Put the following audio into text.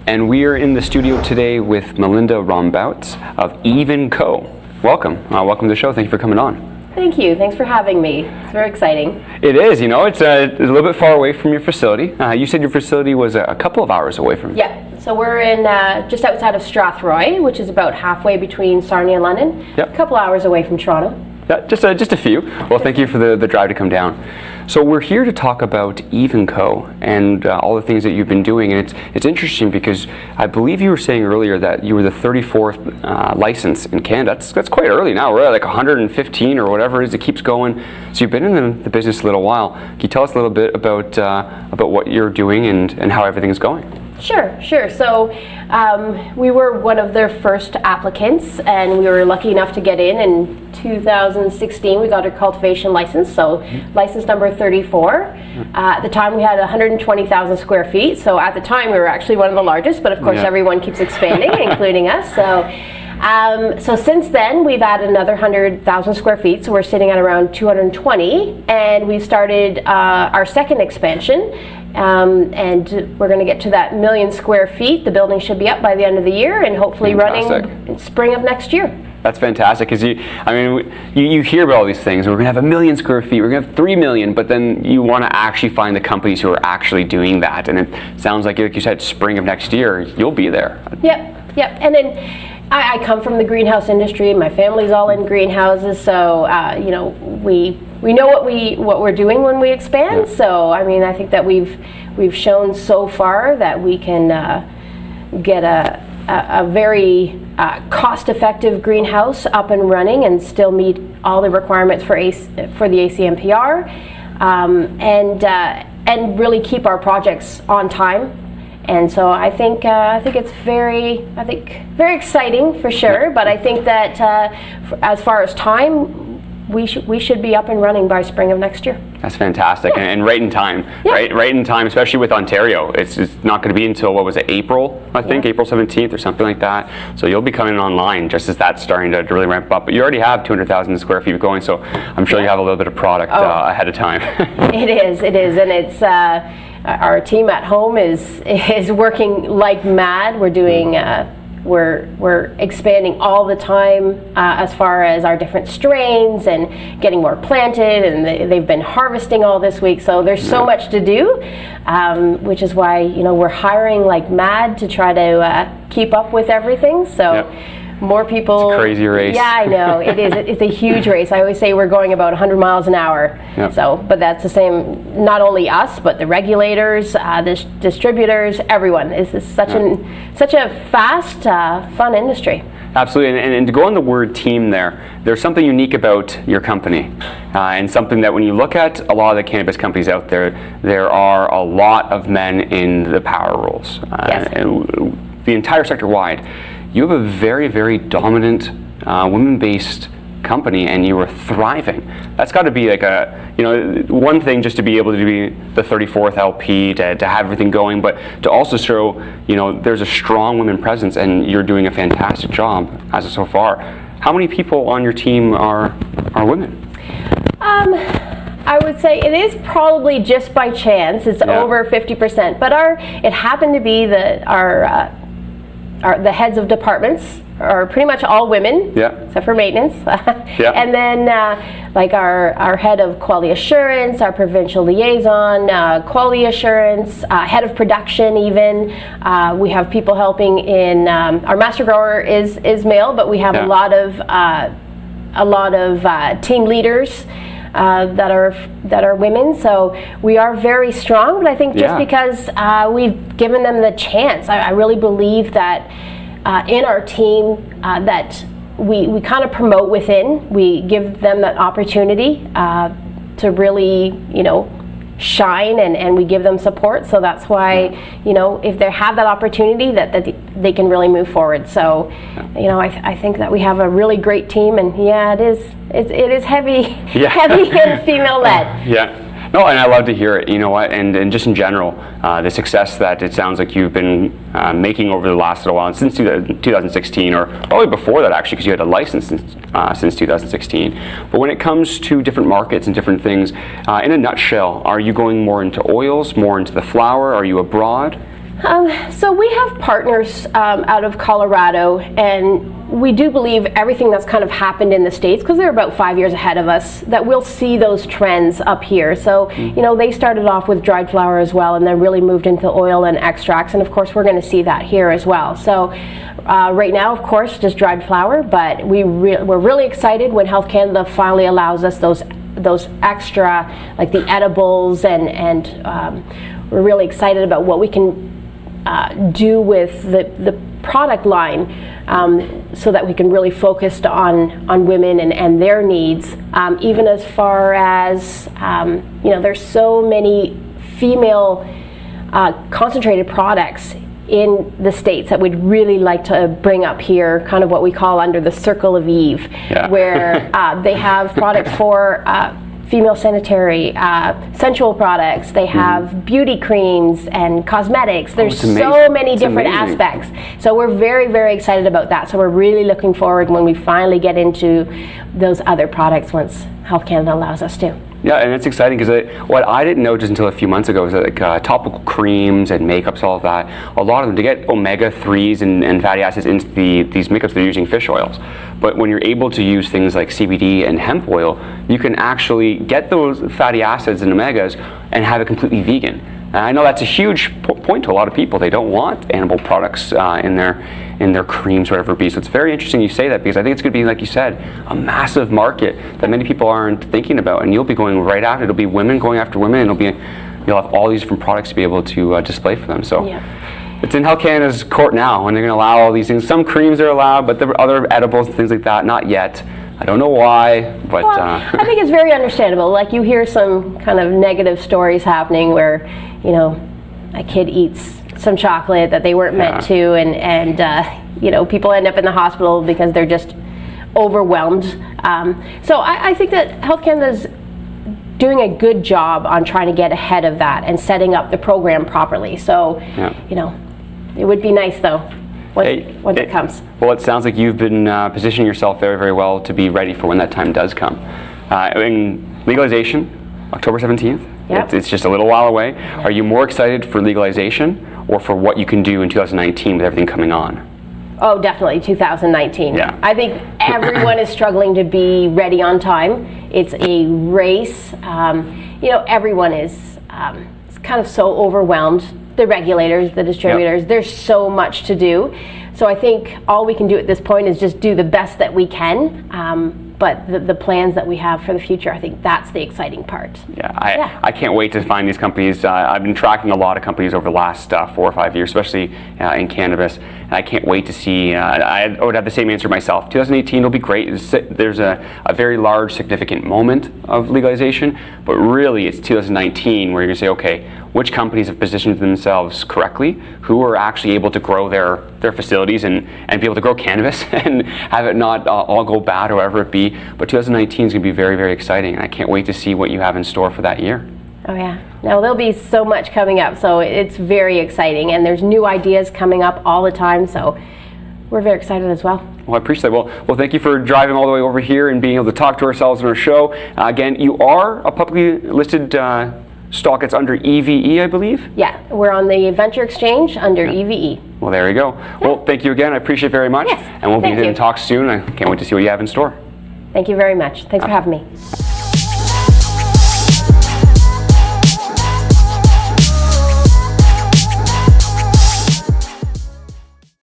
and we are in the studio today with Melinda Rombout of Even Co. Welcome. Welcome to the show. Thank you for coming on. Thank you. Thanks for having me. It's very exciting. It is. You know, it's a little bit far away from your facility. You said your facility was a couple of hours away from you. Yeah. So we're in just outside of Strathroy, which is about halfway between Sarnia and London. Yep. A couple hours away from Toronto. Yeah, just a few. Well, thank you for the drive to come down. So we're here to talk about Even Co. and all the things that you've been doing, and it's interesting because I believe you were saying earlier that you were the 34th license in Canada. That's quite early now. We're at like 115 or whatever it is. It keeps going. So you've been in the business a little while. Can you tell us a little bit about what you're doing and how everything's going? Sure. So we were one of their first applicants, and we were lucky enough to get in 2016. We got our cultivation license, so license number 34. At the time we had 120,000 square feet, so at the time we were actually one of the largest, but of course everyone keeps expanding, including us. So since then, we've added another 100,000 square feet, so we're sitting at around 220, and we started our second expansion, and we're going to get to that million square feet. The building should be up by the end of the year, and hopefully running in spring of next year. That's fantastic, because you hear about all these things. We're going to have 1 million square feet, we're going to have 3 million, but then you want to actually find the companies who are actually doing that, and it sounds like you said, spring of next year, you'll be there. Yep, and then I come from the greenhouse industry. My family's all in greenhouses, so we know what we're doing when we expand. Yeah. So I think that we've shown so far that we can get a very cost-effective greenhouse up and running and still meet all the requirements for the ACMPR, and really keep our projects on time. And so I think it's very exciting for sure. But I think that as far as time, we should be up and running by spring of next year. That's fantastic, and right in time, right in time, especially with Ontario. It's not going to be until, what was it, April? I think April 17th or something like that. So you'll be coming online just as that's starting to really ramp up. But you already have 200,000 square feet going, so I'm sure you have a little bit of product ahead of time. It is, and it's. Our team at home is working like mad. We're doing we're expanding all the time as far as our different strains and getting more planted, and they've been harvesting all this week. So there's so much to do, which is why we're hiring like mad to try to keep up with everything. So. More people. It's a crazy race. Yeah, I know. It is. It's a huge race. I always say we're going about 100 miles an hour. Yep. So, but that's the same. Not only us, but the regulators, the distributors, everyone. This is such a fast, fun industry. Absolutely, and to go on the word team there's something unique about your company, and something that when you look at a lot of the cannabis companies out there are a lot of men in the power roles. Yes. The entire sector wide. You have a very, very dominant women-based company, and you are thriving. That's got to be like one thing just to be able to be the 34th LP, to have everything going, but to also show, there's a strong women presence, and you're doing a fantastic job as of so far. How many people on your team are women? I would say it is probably just by chance. It's over 50%, but it happened to be the heads of departments are pretty much all women, except for maintenance. And then like our head of quality assurance, our provincial liaison, quality assurance, head of production even. We have people helping in, our master grower is male, but we have a lot of team leaders that are women, so we are very strong. But I think just because we've given them the chance, I really believe that in our team that we kind of promote within. We give them that opportunity to really, shine, and we give them support. So that's why, if they have that opportunity, that they can really move forward. So, I think that we have a really great team, and it is heavy, heavy and female led. No, and I love to hear it. You know what, and just in general, the success that it sounds like you've been making over the last little while, and since 2016, or probably before that actually, because you had a license since 2016. But when it comes to different markets and different things, in a nutshell, are you going more into oils, more into the flower? Are you abroad? So we have partners out of Colorado, and we do believe everything that's kind of happened in the States, because they're about 5 years ahead of us, that we'll see those trends up here. So, they started off with dried flower as well, and then really moved into oil and extracts, and of course we're going to see that here as well. So right now, of course, just dried flower, but we're really excited when Health Canada finally allows us those extra, like the edibles, and we're really excited about what we can do with the product line, so that we can really focus on women and their needs, even as far as there's so many female concentrated products in the States that we'd really like to bring up here, kind of what we call under the Circle of Eve, where they have products for female sanitary, sensual products. They have beauty creams and cosmetics. There's so many different aspects. So we're very, very excited about that. So we're really looking forward when we finally get into those other products once Health Canada allows us to. Yeah, and it's exciting because what I didn't know just until a few months ago is that topical creams and makeups, all of that, a lot of them, to get omega-3s and fatty acids into these makeups, they're using fish oils. But when you're able to use things like CBD and hemp oil, you can actually get those fatty acids and omegas and have it completely vegan. And I know that's a huge point to a lot of people. They don't want animal products in their creams, whatever it be. So it's very interesting you say that, because I think it's going to be, like you said, a massive market that many people aren't thinking about. And you'll be going right after. It'll be women going after women, and you'll have all these different products to be able to display for them. So it's in Health Canada's court now, and they're going to allow all these things. Some creams are allowed, but there are other edibles and things like that, not yet. I don't know why, but... Well, I think it's very understandable. Like, you hear some kind of negative stories happening where, a kid eats some chocolate that they weren't meant to, and people end up in the hospital because they're just overwhelmed. So I think that Health Canada's doing a good job on trying to get ahead of that and setting up the program properly. So, it would be nice, though, once it comes. Well, it sounds like you've been positioning yourself very, very well to be ready for when that time does come. In legalization, October 17th, it's just a little while away. Are you more excited for legalization or for what you can do in 2019 with everything coming on? Oh, definitely 2019. Yeah. I think everyone is struggling to be ready on time. It's a race. Everyone is kind of so overwhelmed. The regulators, the distributors, there's so much to do. So I think all we can do at this point is just do the best that we can. But the plans that we have for the future, I think that's the exciting part. I can't wait to find these companies. I've been tracking a lot of companies over the last 4 or 5 years, especially in cannabis, and I can't wait to see. I would have the same answer myself. 2018 will be great. There's a very large, significant moment of legalization, but really it's 2019 where you're going to say, okay, which companies have positioned themselves correctly, who are actually able to grow their facilities and be able to grow cannabis and have it not all go bad or whatever it be. But 2019 is going to be very, very exciting, and I can't wait to see what you have in store for that year. Oh yeah. No, there'll be so much coming up, so it's very exciting, and there's new ideas coming up all the time, so we're very excited as well. Well, I appreciate that. Well, thank you for driving all the way over here and being able to talk to ourselves on our show. Again, you are a publicly listed stock. It's under EVE, I believe? Yeah, we're on the Venture Exchange under EVE. Well, there you go. Yeah. Well, thank you again. I appreciate it very much. Yes, and we'll be in talk soon. I can't wait to see what you have in store. Thank you very much. Thanks for having me.